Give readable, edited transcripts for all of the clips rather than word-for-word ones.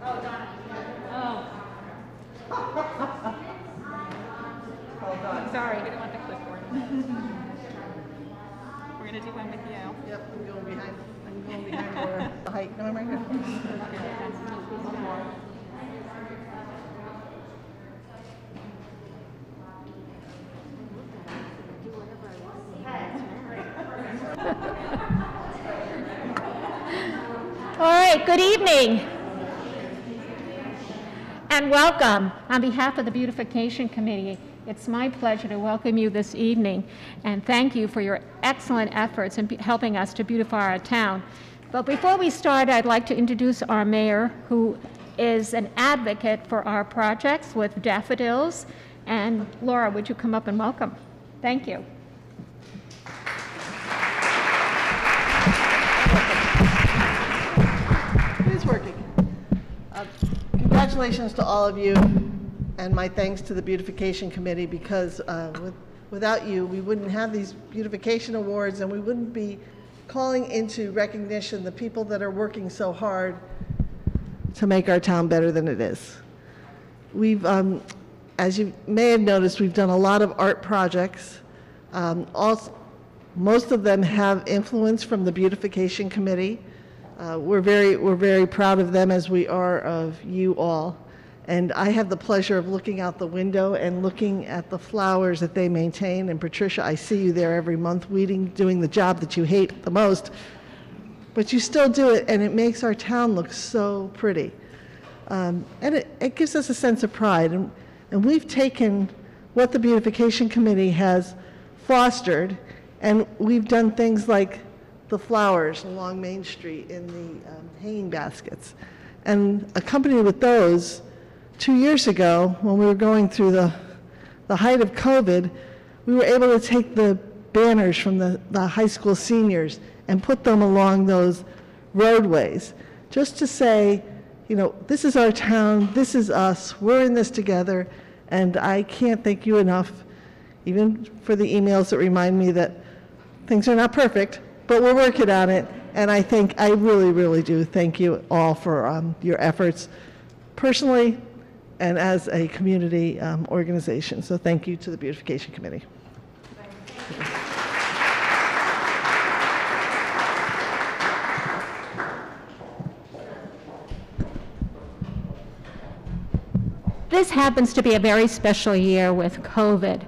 Oh, Donna. Oh. Hold on. Sorry, we didn't want the clipboard. We're going to do one with you. Yep, I'm going behind the height. No, I'm right here. All right, good evening and welcome. On behalf of the Beautification Committee, it's my pleasure to welcome you this evening and thank you for your excellent efforts in helping us to beautify our town. But before we start, I'd like to introduce our mayor, who is an advocate for our projects with daffodils. And Laura, would you come up and welcome? Thank you. Working. Congratulations to all of you, and my thanks to the Beautification Committee, because without you, we wouldn't have these beautification awards, and we wouldn't be calling into recognition the people that are working so hard to make our town better than it is. We've, as you may have noticed, we've done a lot of art projects. Most of them have influence from the Beautification Committee. We're very proud of them, as we are of you all. And I have the pleasure of looking out the window and looking at the flowers that they maintain. And Patricia, I see you there every month weeding, doing the job that you hate the most. But you still do it, and it makes our town look so pretty. And it gives us a sense of pride. And we've taken what the Beautification Committee has fostered, and we've done things like the flowers along Main Street in the hanging baskets. And accompanied with those, 2 years ago, when we were going through the height of COVID, we were able to take the banners from the high school seniors and put them along those roadways, just to say, you know, this is our town, this is us, we're in this together, and I can't thank you enough, even for the emails that remind me that things are not perfect, but we're working on it, and I really do thank you all for your efforts personally and as a community organization. So thank you to the Beautification Committee. This happens to be a very special year with COVID.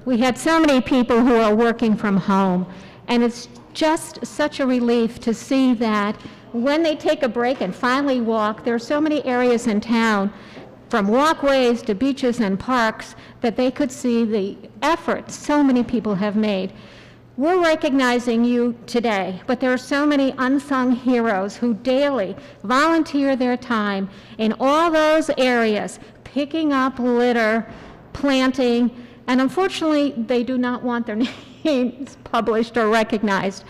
We had so many people who are working from home, and it's just such a relief to see that when they take a break and finally walk, there are so many areas in town, from walkways to beaches and parks, that they could see the effort so many people have made. We're recognizing you today, but there are so many unsung heroes who daily volunteer their time in all those areas, picking up litter, planting, and unfortunately, they do not want their names published or recognized.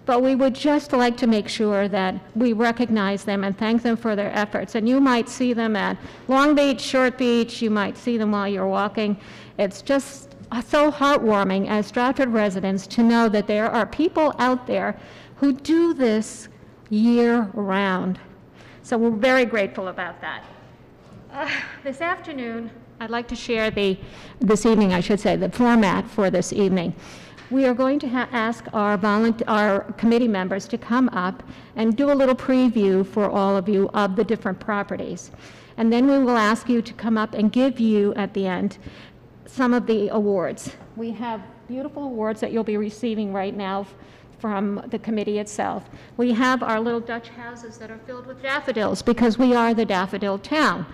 But we would just like to make sure that we recognize them and thank them for their efforts. And you might see them at Long Beach, Short Beach, you might see them while you're walking. It's just so heartwarming as Stratford residents to know that there are people out there who do this year-round. So we're very grateful about that. This afternoon, I'd like to share this evening, I should say, the format for this evening. We are going to ask our committee members to come up and do a little preview for all of you of the different properties. And then we will ask you to come up and give you, at the end, some of the awards. We have beautiful awards that you'll be receiving right now from the committee itself. We have our little Dutch houses that are filled with daffodils because we are the daffodil town.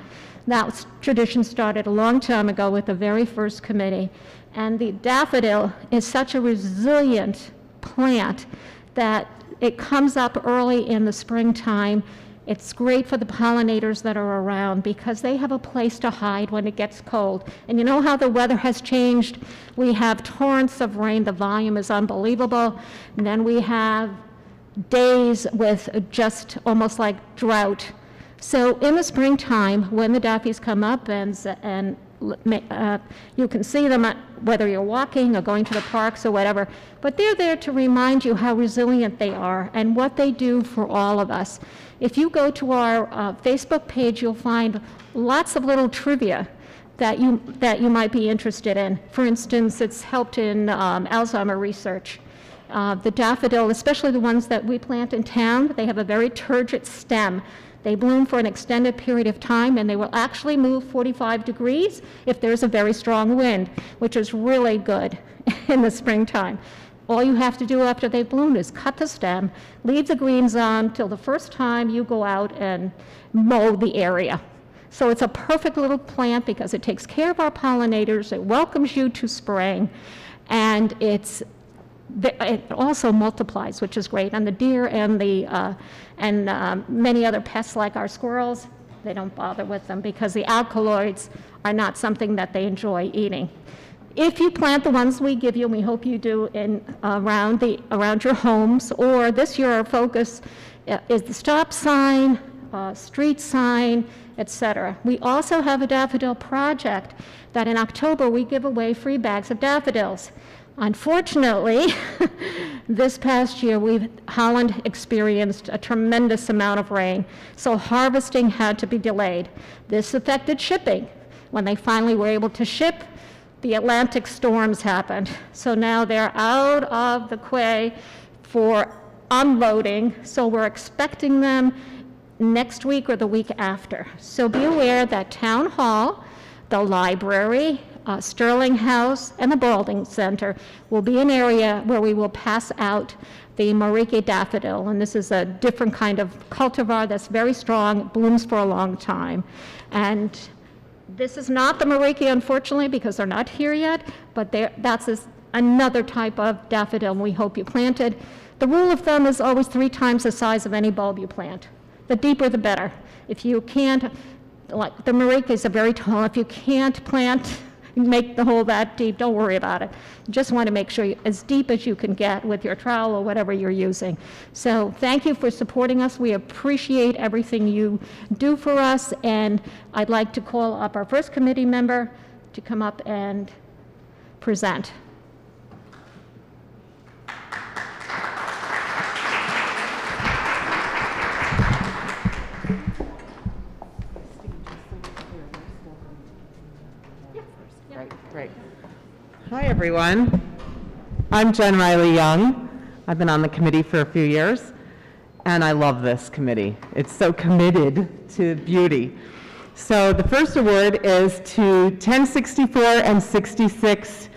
That tradition started a long time ago with the very first committee. And the daffodil is such a resilient plant that it comes up early in the springtime. It's great for the pollinators that are around because they have a place to hide when it gets cold. And you know how the weather has changed? We have torrents of rain. The volume is unbelievable. And then we have days with just almost like drought. So in the springtime, when the daffies come up and You can see them whether you're walking or going to the parks or whatever, but they're there to remind you how resilient they are and what they do for all of us. If you go to our Facebook page, you'll find lots of little trivia that you might be interested in. For instance, it's helped in Alzheimer research. The daffodil, especially the ones that we plant in town, they have a very turgid stem. They bloom for an extended period of time, and they will actually move 45 degrees if there's a very strong wind, which is really good in the springtime. All you have to do after they bloom is cut the stem, leave the greens on till the first time you go out and mow the area. So it's a perfect little plant because it takes care of our pollinators, it welcomes you to spring, and it also multiplies, which is great. And the deer and many other pests like our squirrels, they don't bother with them because the alkaloids are not something that they enjoy eating. If you plant the ones we give you, and we hope you do around your homes, or this year our focus is the stop sign, street sign, etc. We also have a daffodil project that in October we give away free bags of daffodils. Unfortunately, this past year, Holland experienced a tremendous amount of rain, so harvesting had to be delayed. This affected shipping. When they finally were able to ship, the Atlantic storms happened. So now they're out of the quay for unloading, so we're expecting them next week or the week after. So be aware that Town Hall, the library, Sterling House, and the Balding Center will be an area where we will pass out the Maurice daffodil, and this is a different kind of cultivar that's very strong, blooms for a long time. And this is not the Maurice, unfortunately, because they're not here yet, but that's another type of daffodil we hope you planted. The rule of thumb is always 3 times the size of any bulb you plant. The deeper, the better. If you can't, like the Maurice are very tall, if you can't make the hole that deep, don't worry about it. You just want to make sure as deep as you can get with your trowel or whatever you're using. So thank you for supporting us. We appreciate everything you do for us, and I'd like to call up our first committee member to come up and present. Great. Hi, everyone. I'm Jen Riley Young. I've been on the committee for a few years, and I love this committee. It's so committed to beauty. So the first award is to 1064 and 66,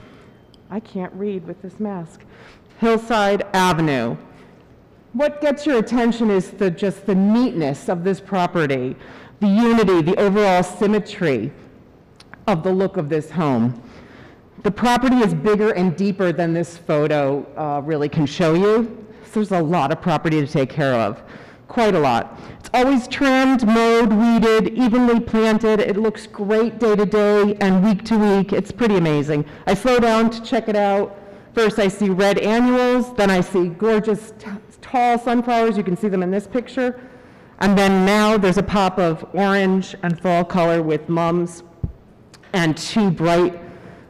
I can't read with this mask, Hillside Avenue. What gets your attention is just the neatness of this property, the unity, the overall symmetry of the look of this home. The property is bigger and deeper than this photo really can show you. So there's a lot of property to take care of, quite a lot. It's always trimmed, mowed, weeded, evenly planted. It looks great day to day and week to week. It's pretty amazing. I slow down to check it out. First I see red annuals, then I see gorgeous tall sunflowers. You can see them in this picture. And then now there's a pop of orange and fall color with mums and 2 bright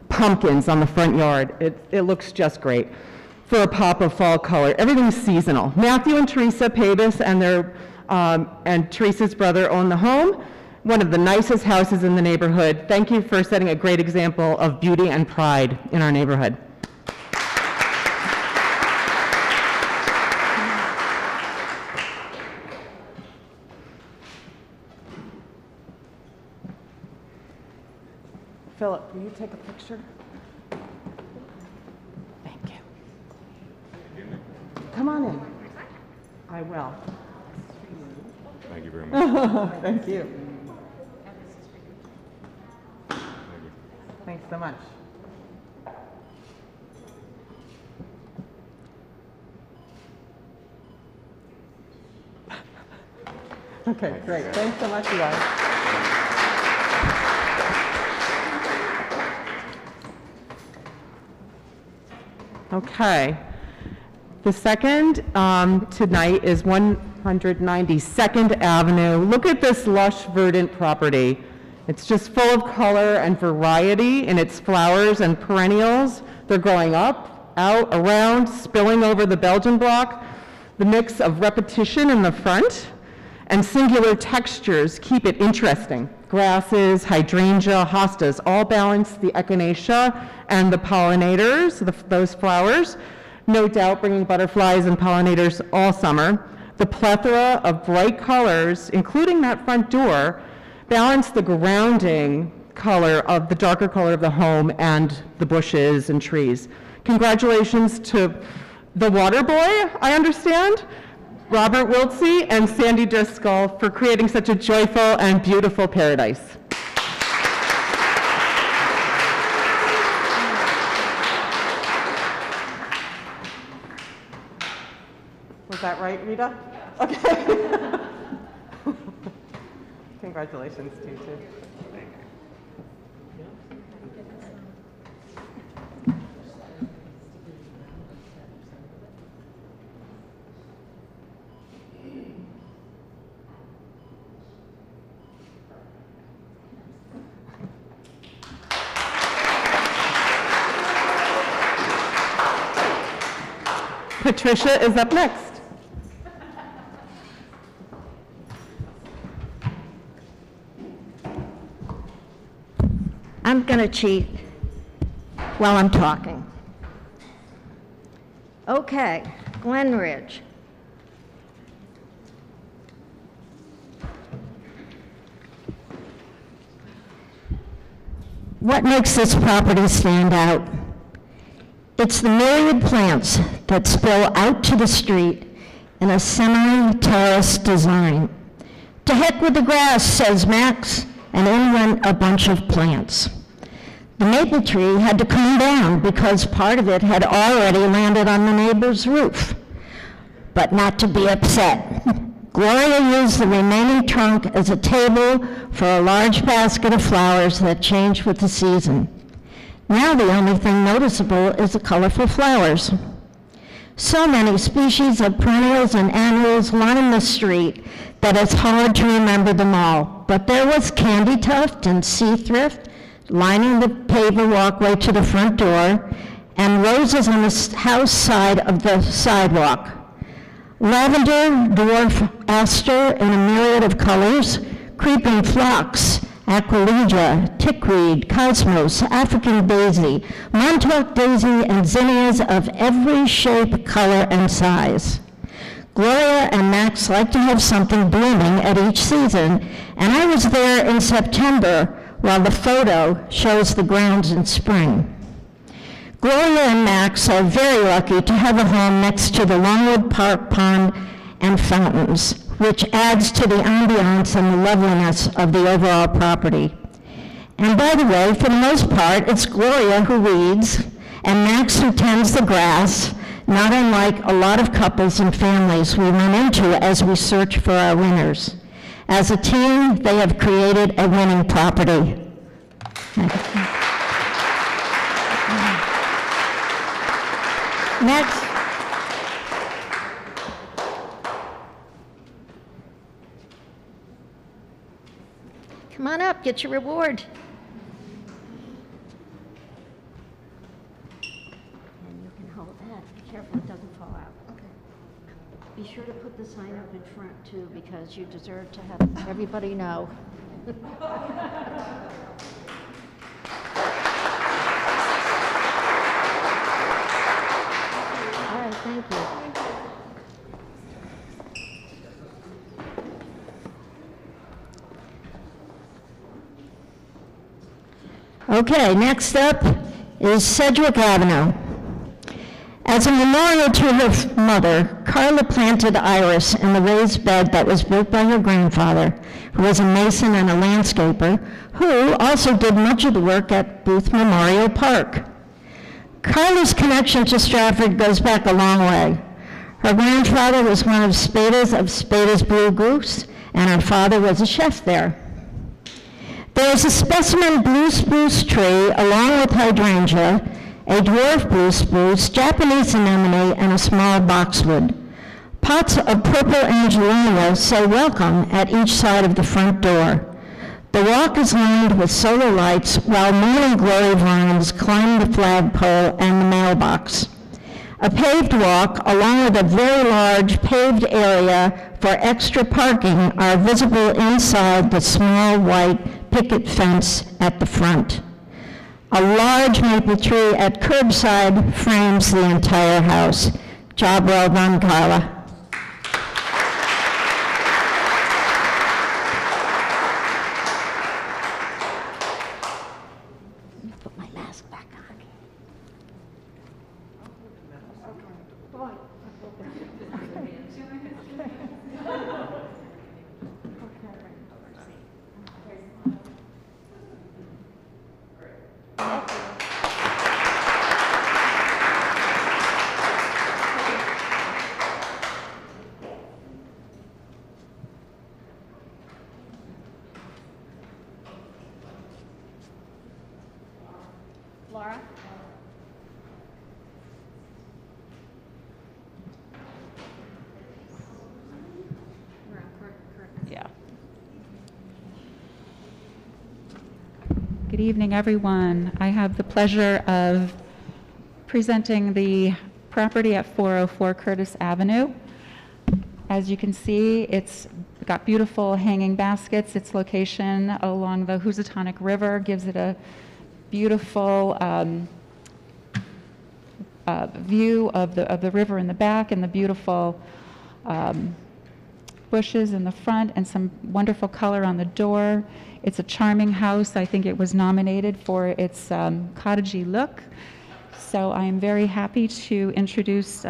pumpkins on the front yard. It looks just great for a pop of fall color. Everything's seasonal. Matthew and Teresa Pabis and Teresa's brother own the home, one of the nicest houses in the neighborhood. Thank you for setting a great example of beauty and pride in our neighborhood. Philip, will you take a picture? Thank you. Come on in. I will. Thank you very much. Thank you. Thanks so much. Okay, great. Thanks so much, you guys. Okay. The second tonight is 192nd Avenue. Look at this lush, verdant property. It's just full of color and variety in its flowers and perennials. They're growing up, out, around, spilling over the Belgian block. The mix of repetition in the front and singular textures keep it interesting. Grasses, hydrangea, hostas all balance the echinacea and the pollinators, those flowers, no doubt bringing butterflies and pollinators all summer. The plethora of bright colors, including that front door, balance the grounding color of the darker color of the home and the bushes and trees. Congratulations to the water boy, I understand, Robert Wiltsey and Sandy Driscoll, for creating such a joyful and beautiful paradise. Was that right, Rita? Okay. Congratulations to you too. Patricia is up next. I'm going to cheat while I'm talking. Okay, Glen Ridge. What makes this property stand out? It's the myriad plants that spill out to the street in a semi-terrace design. To heck with the grass, says Max, and in went a bunch of plants. The maple tree had to come down because part of it had already landed on the neighbor's roof. But not to be upset. Gloria used the remaining trunk as a table for a large basket of flowers that changed with the season. Now the only thing noticeable is the colorful flowers. So many species of perennials and annuals line the street that it's hard to remember them all. But there was candy tuft and sea thrift lining the paver walkway to the front door, and roses on the house side of the sidewalk. Lavender, dwarf aster in a myriad of colors, creeping phlox, aquilegia, tickweed, cosmos, African daisy, Montauk daisy, and zinnias of every shape, color, and size. Gloria and Max like to have something blooming at each season, and I was there in September while the photo shows the grounds in spring. Gloria and Max are very lucky to have a home next to the Longwood Park pond and fountains, which adds to the ambiance and the loveliness of the overall property. And by the way, for the most part, it's Gloria who weeds and Max who tends the grass, not unlike a lot of couples and families we run into as we search for our winners. As a team, they have created a winning property. Next. Come on up, get your reward. And you can hold that. Be careful it doesn't fall out. Okay. Be sure to put the sign up in front too, because you deserve to have everybody know. All right, thank you. Okay, next up is Sedgwick Avenue. As a memorial to her mother, Carla planted iris in the raised bed that was built by her grandfather, who was a mason and a landscaper, who also did much of the work at Booth Memorial Park. Carla's connection to Stratford goes back a long way. Her grandfather was one of Spada's Blue Goose, and her father was a chef there. There is a specimen blue spruce tree along with hydrangea, a dwarf blue spruce, Japanese anemone, and a small boxwood. Pots of purple angelina say welcome at each side of the front door. The walk is lined with solar lights while morning glory vines climb the flagpole and the mailbox. A paved walk, along with a very large paved area for extra parking, are visible inside the small white picket fence at the front. A large maple tree at curbside frames the entire house. Job well done, Carla. Put my mask back on. Laura? Yeah. Good evening, everyone. I have the pleasure of presenting the property at 404 Curtis Avenue. As you can see, it's got beautiful hanging baskets. Its location along the Housatonic River gives it a beautiful view of the river in the back and the beautiful bushes in the front and some wonderful color on the door. It's a charming house. I think it was nominated for its cottagey look. So I am very happy to introduce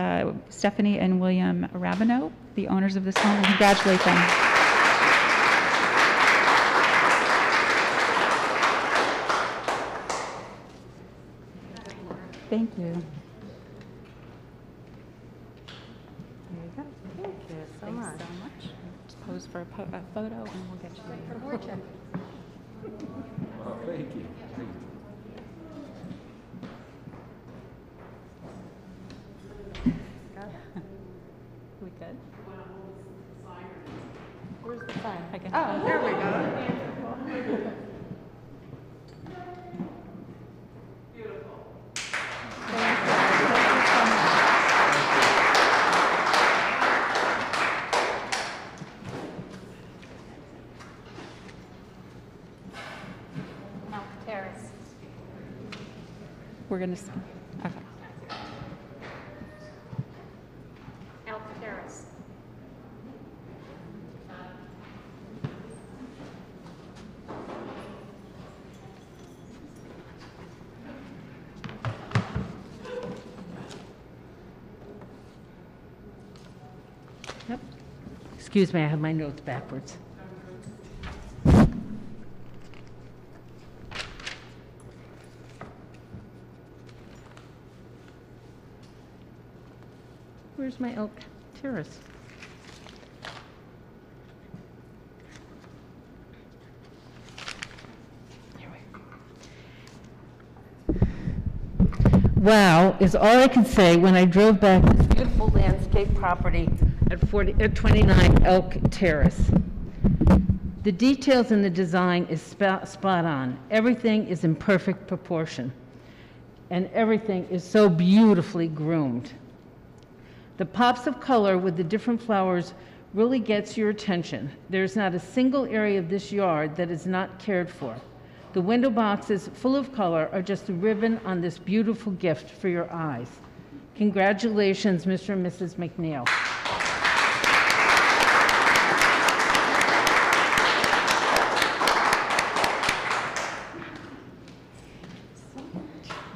Stephanie and William Rabineau, the owners of this home, and congratulate them. Thank you. There you go. Thank you so Thanks much. so much. Just pose for a photo and we'll get you. Oh, thank you. Thank you. We good? Where's the sign? Oh, there we go. We're going to, okay. Elk Terrace. Yep. Excuse me, I have my notes backwards. Where's my Elk Terrace? Here we go. Wow is all I can say when I drove back this beautiful landscape property at 29 Elk Terrace. The details in the design is spot on. Everything is in perfect proportion, and everything is so beautifully groomed. The pops of color with the different flowers really gets your attention. There's not a single area of this yard that is not cared for. The window boxes full of color are just a ribbon on this beautiful gift for your eyes. Congratulations, Mr. and Mrs. McNeil.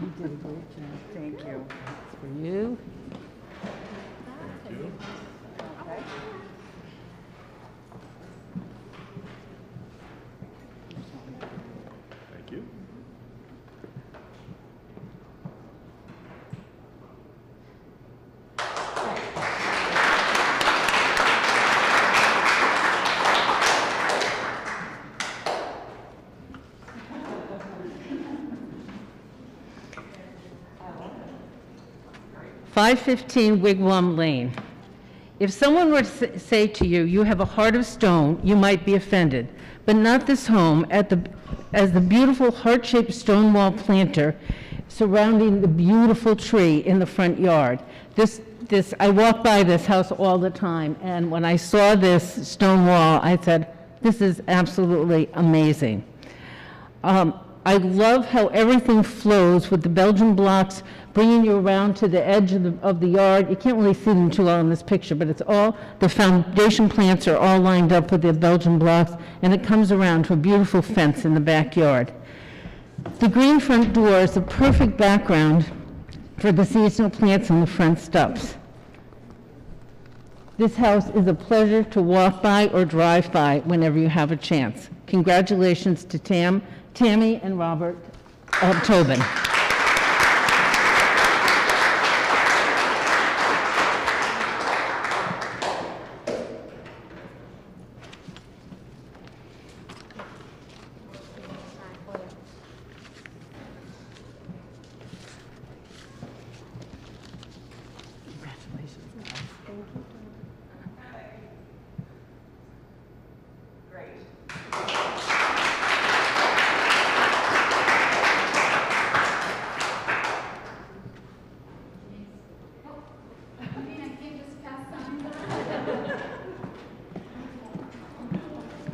You did a great job. Thank you. It's for you. Thank you. .515 Wigwam Lane. If someone were to say to you, you have a heart of stone, you might be offended, but not this home, as the beautiful heart-shaped stone wall planter surrounding the beautiful tree in the front yard. I walk by this house all the time, and when I saw this stone wall, I said, this is absolutely amazing. I love how everything flows with the Belgian blocks bringing you around to the edge of the yard. You can't really see them too well in this picture, but it's all, the foundation plants are all lined up with the Belgian blocks, and it comes around to a beautiful fence in the backyard. The green front door is a perfect background for the seasonal plants on the front steps. This house is a pleasure to walk by or drive by whenever you have a chance. Congratulations to Tammy and Robert Tobin.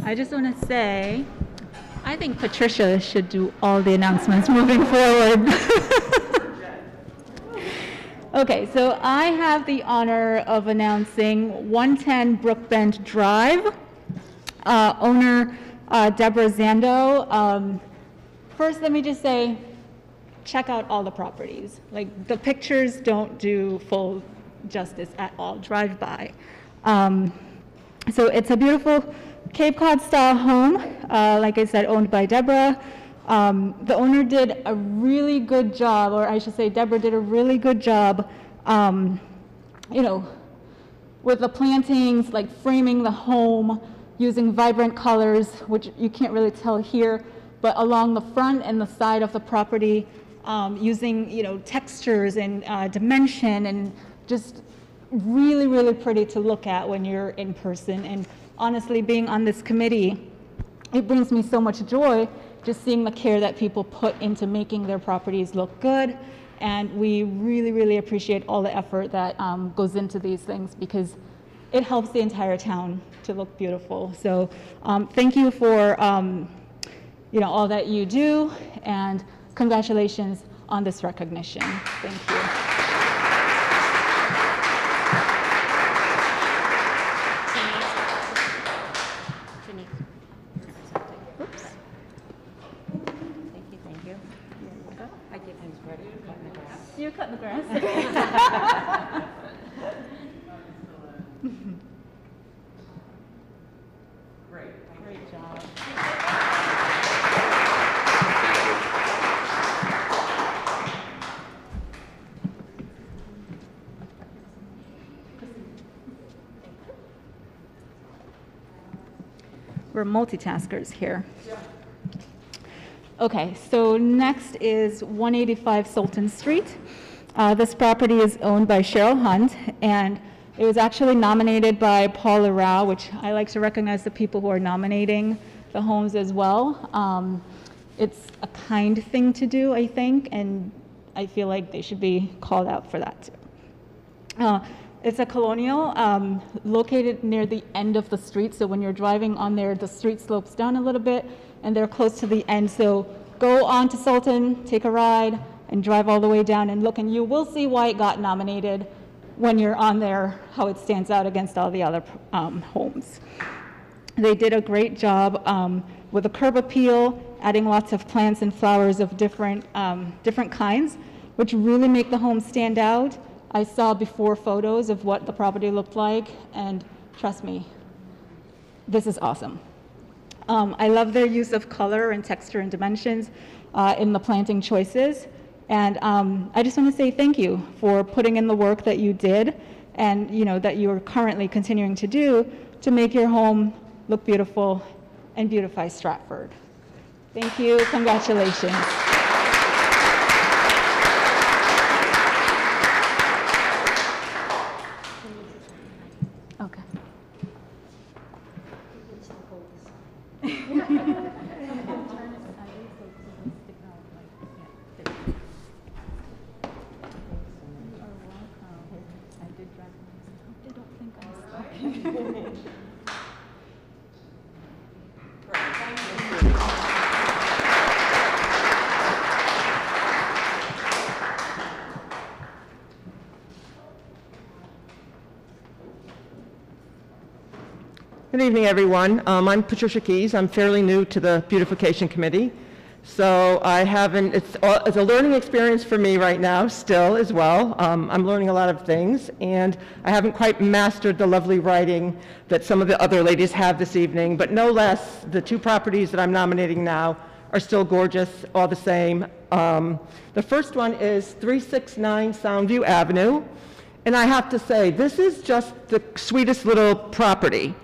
I just want to say, I think Patricia should do all the announcements moving forward. Okay, so I have the honor of announcing 110 Brookbend Drive, owner Deborah Zando. First, let me just say, check out all the properties. Like, the pictures don't do full justice at all. Drive by. So it's a beautiful Cape Cod style home, like I said, owned by Deborah. The owner did a really good job, or I should say Deborah did a really good job, you know, with the plantings, like framing the home, using vibrant colors, which you can't really tell here, but along the front and the side of the property, using, you know, textures and dimension, and just really, really pretty to look at when you're in person. And honestly, being on this committee, it brings me so much joy just seeing the care that people put into making their properties look good. And we really, really appreciate all the effort that goes into these things, because it helps the entire town to look beautiful. So thank you for you know, all that you do, and congratulations on this recognition. Thank you. You're cutting the grass. Great job. We're multitaskers here. Okay, so next is 185 Sultan Street. This property is owned by Cheryl Hunt, and it was actually nominated by Paula Rao, which I like to recognize the people who are nominating the homes as well. It's a kind thing to do, I think, and I feel like they should be called out for that too. It's a colonial located near the end of the street, so when you're driving on there, the street slopes down a little bit, and they're close to the end. So go on to Sultan, take a ride, and drive all the way down and look, and you will see why it got nominated when you're on there, how it stands out against all the other homes. They did a great job with a curb appeal, adding lots of plants and flowers of different kinds, which really make the home stand out. I saw before photos of what the property looked like, and trust me, this is awesome. I love their use of color and texture and dimensions in the planting choices. And I just want to say thank you for putting in the work that you did, and you know that you're currently continuing to do to make your home look beautiful and beautify Stratford. Thank you. Congratulations. Good evening, everyone. I'm Patricia Keys. I'm fairly new to the Beautification Committee. So it's a learning experience for me right now still as well. I'm learning a lot of things, and I haven't quite mastered the lovely writing that some of the other ladies have this evening, but no less, the two properties that I'm nominating now are still gorgeous, all the same. The first one is 369 Soundview Avenue, and I have to say, this is just the sweetest little property.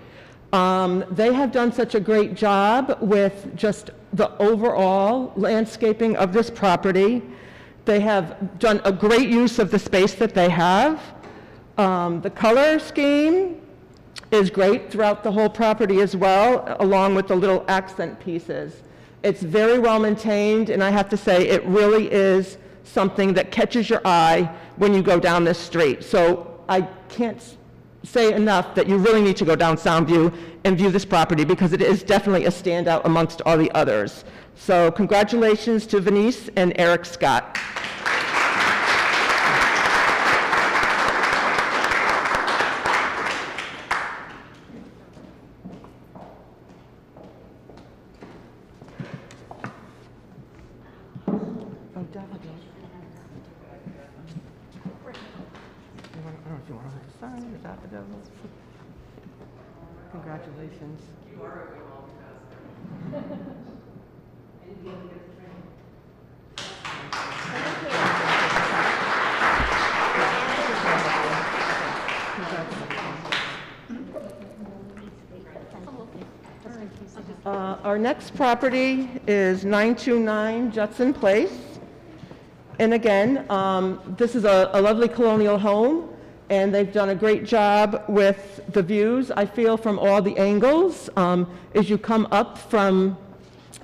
They have done such a great job with just the overall landscaping of this property. They have done a great use of the space that they have. The color scheme is great throughout the whole property as well, along with the little accent pieces. It's very well maintained, and I have to say, it really is something that catches your eye when you go down this street. So I can't say enough that you really need to go down Soundview and view this property because it is definitely a standout amongst all the others. So congratulations to Venice and Eric Scott. Congratulations. Our next property is 929 Jetson Place. And again, this is a lovely colonial home, and they've done a great job with the views, I feel, from all the angles. As you come up from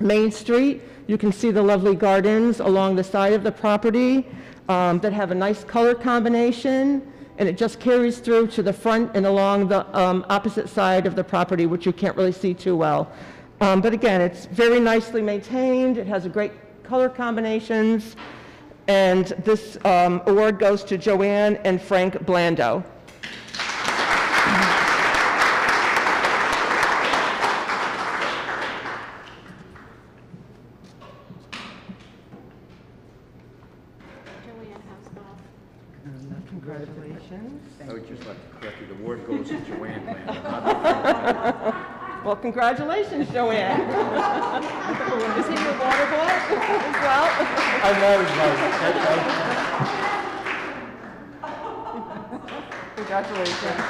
Main Street, you can see the lovely gardens along the side of the property that have a nice color combination, and it just carries through to the front and along the opposite side of the property, which you can't really see too well. But again, it's very nicely maintained. It has a great color combinations. And this award goes to Joanne and Frank Blando. Congratulations. I would just like to correct you, the award goes to Joanne Blando, not Well, congratulations, Joanne. Is he your water boy as well? I'm always right. Congratulations.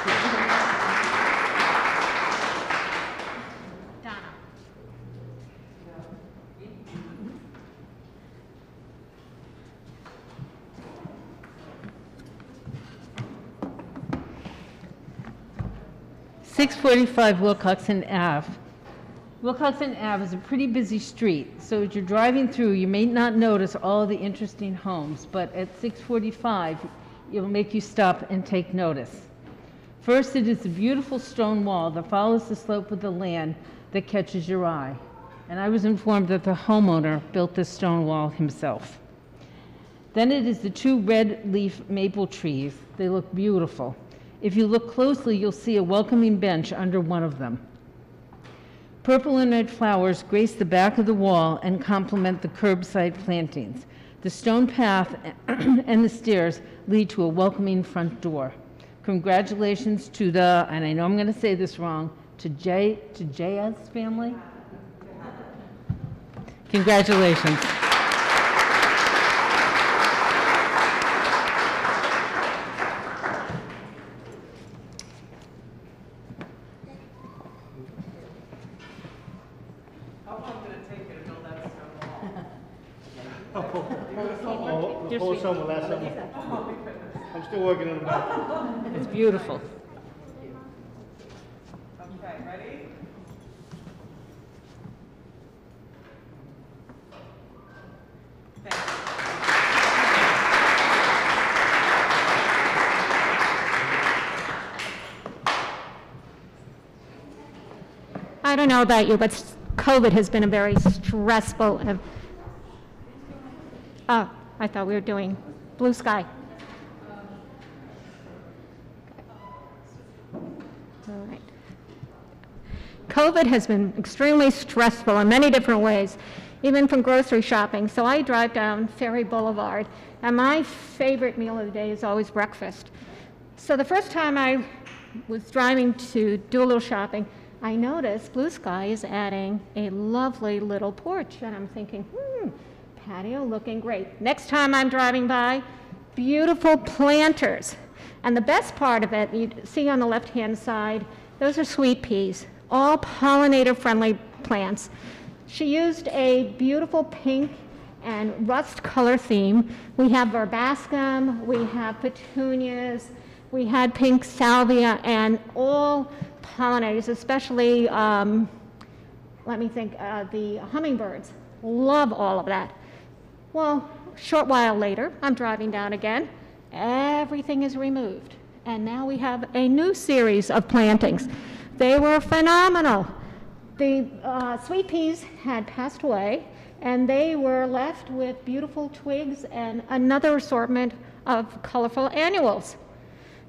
.645 Wilcoxon Ave. Wilcoxon Ave is a pretty busy street, so as you're driving through, you may not notice all the interesting homes, but at 645, it'll make you stop and take notice. First, it is a beautiful stone wall that follows the slope of the land that catches your eye. And I was informed that the homeowner built this stone wall himself. Then it is the two red leaf maple trees. They look beautiful. If you look closely, you'll see a welcoming bench under one of them. Purple and red flowers grace the back of the wall and complement the curbside plantings. The stone path and the stairs lead to a welcoming front door. Congratulations to the, and I know I'm going to say this wrong, to Jay's family. Congratulations. Before summer, last summer. I'm still working on it. It's beautiful. Okay, ready? I don't know about you, but COVID has been a very stressful. Oh, I thought we were doing blue sky. All right. COVID has been extremely stressful in many different ways, even from grocery shopping. So I drive down Ferry Boulevard, and my favorite meal of the day is always breakfast. So the first time I was driving to do a little shopping, I noticed Blue Sky is adding a lovely little porch, and I'm thinking, patio looking great. Next time I'm driving by, beautiful planters. And the best part of it, you see on the left-hand side, those are sweet peas, all pollinator-friendly plants. She used a beautiful pink and rust color theme. We have verbascum, we have petunias, we had pink salvia, and all pollinators, especially, the hummingbirds. Love all of that. Well, a short while later, I'm driving down again. Everything is removed. And now we have a new series of plantings. They were phenomenal. The sweet peas had passed away, and they were left with beautiful twigs and another assortment of colorful annuals.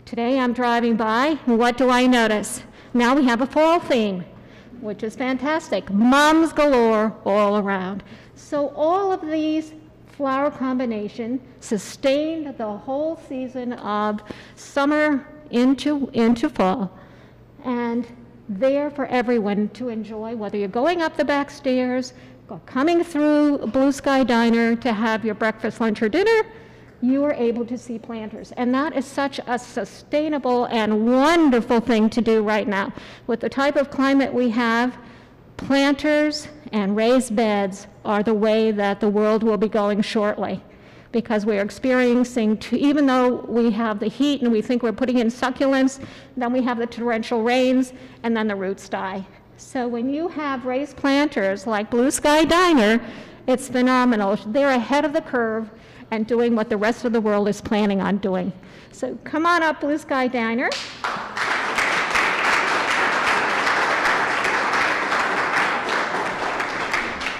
Today I'm driving by, and what do I notice? Now we have a fall theme, which is fantastic. Mums galore all around. So all of these flower combination sustained the whole season of summer into fall, and there for everyone to enjoy, whether you're going up the back stairs or coming through Blue Sky Diner to have your breakfast, lunch, or dinner, you are able to see planters. And that is such a sustainable and wonderful thing to do right now. With the type of climate we have, planters and raised beds are the way that the world will be going shortly, because we're experiencing, even though we have the heat and we think we're putting in succulents, then we have the torrential rains, and then the roots die. So when you have raised planters like Blue Sky Diner, it's phenomenal. They're ahead of the curve and doing what the rest of the world is planning on doing. So come on up, Blue Sky Diner.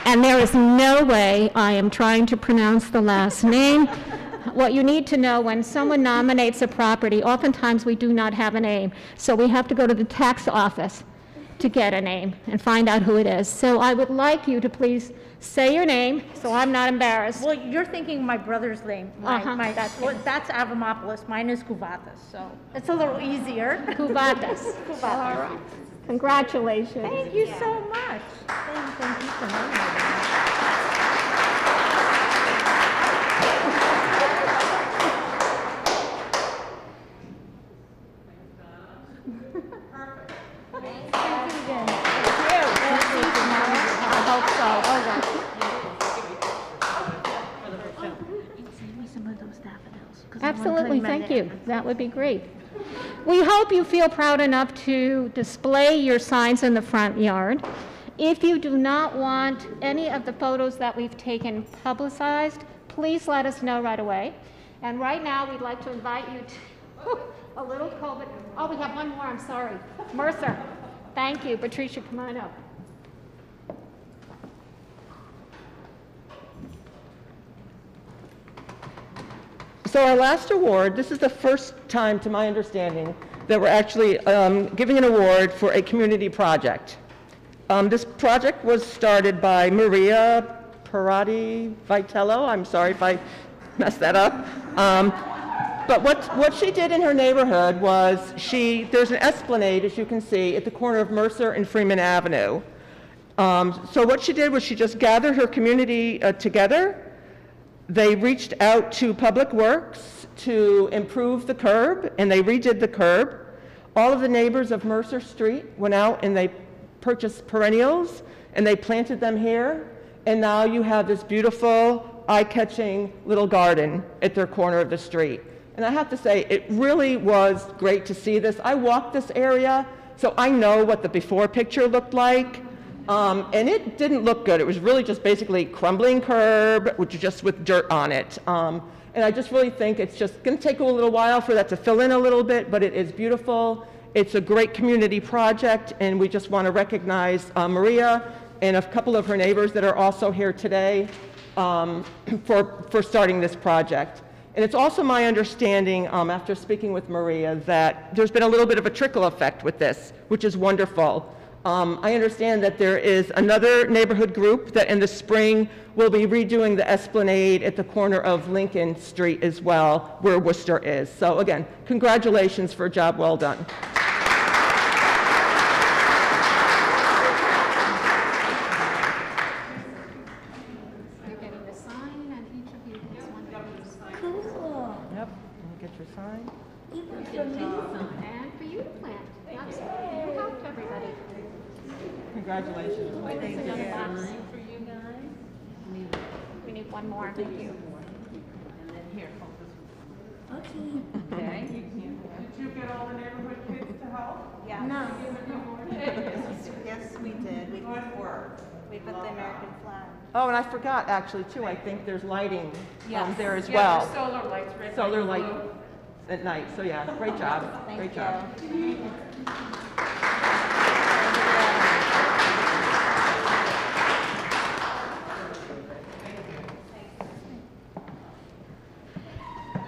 And there is no way I am trying to pronounce the last name. What you need to know, when someone nominates a property, oftentimes we do not have a name. So we have to go to the tax office to get a name and find out who it is. So I would like you to please say your name so I'm not embarrassed. Well, you're thinking my brother's name. That's Avramopoulos. Mine is Kuvatas, so it's a little easier. Kuvatas. All right. Congratulations. Thank you so much. Thank you for nominating Absolutely, thank you. That would be great. We hope you feel proud enough to display your signs in the front yard. If you do not want any of the photos that we've taken publicized, please let us know right away. And right now, we'd like to invite you to a little COVID. Oh, we have one more, I'm sorry. Mercer. Thank you. Patricia, come on up. So our last award, this is the first time, to my understanding, that we're actually giving an award for a community project. This project was started by Maria Parati Vitello. I'm sorry if I messed that up. But what she did in her neighborhood was there's an esplanade, as you can see, at the corner of Mercer and Freeman Avenue. So what she did was she just gathered her community together. They reached out to Public Works to improve the curb, and they redid the curb. All of the neighbors of Mercer Street went out and they purchased perennials, and they planted them here. And now you have this beautiful, eye-catching little garden at their corner of the street. And I have to say, it really was great to see this. I walked this area, so I know what the before picture looked like. And it didn't look good. It was really just basically crumbling curb, which is just with dirt on it. And I just really think it's just going to take a little while for that to fill in a little bit, but it is beautiful. It's a great community project, and we just want to recognize Maria and a couple of her neighbors that are also here today for starting this project. And it's also my understanding, after speaking with Maria, that there's been a little bit of a trickle effect with this, which is wonderful. I understand that there is another neighborhood group that in the spring will be redoing the esplanade at the corner of Lincoln Street as well, where Worcester is. So again, congratulations for a job well done. You're getting the sign, and each of you gets one of these. Cool. Yep, and get your sign. And for you to plant. Absolutely. You helped everybody. Congratulations. Thank you. For you guys. We need one more. Thank you. Okay. Did you get all the neighborhood kids to help? Yeah. No. Yes, we did. We put the American flag. Oh, and I forgot actually too, I think there's lighting Yes. there as Yeah, well. there's solar lights, red, Solar white, light blue. at night, so yeah, great job, great job.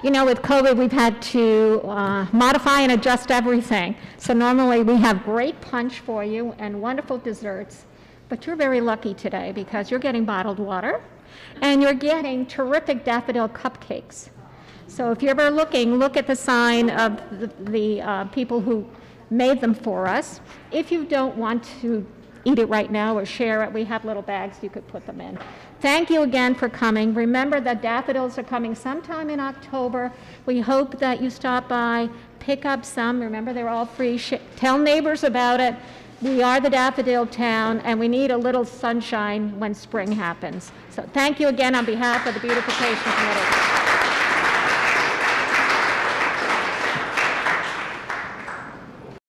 You know, with COVID, we've had to modify and adjust everything. So normally we have great punch for you and wonderful desserts, but you're very lucky today because you're getting bottled water and you're getting terrific daffodil cupcakes. So if you're ever looking, look at the sign of the people who made them for us. If you don't want to eat it right now or share it, we have little bags you could put them in. Thank you again for coming. Remember that daffodils are coming sometime in October. We hope that you stop by, pick up some. Remember, they're all free. Tell neighbors about it. We are the daffodil town, and we need a little sunshine when spring happens. So thank you again on behalf of the Beautification Committee.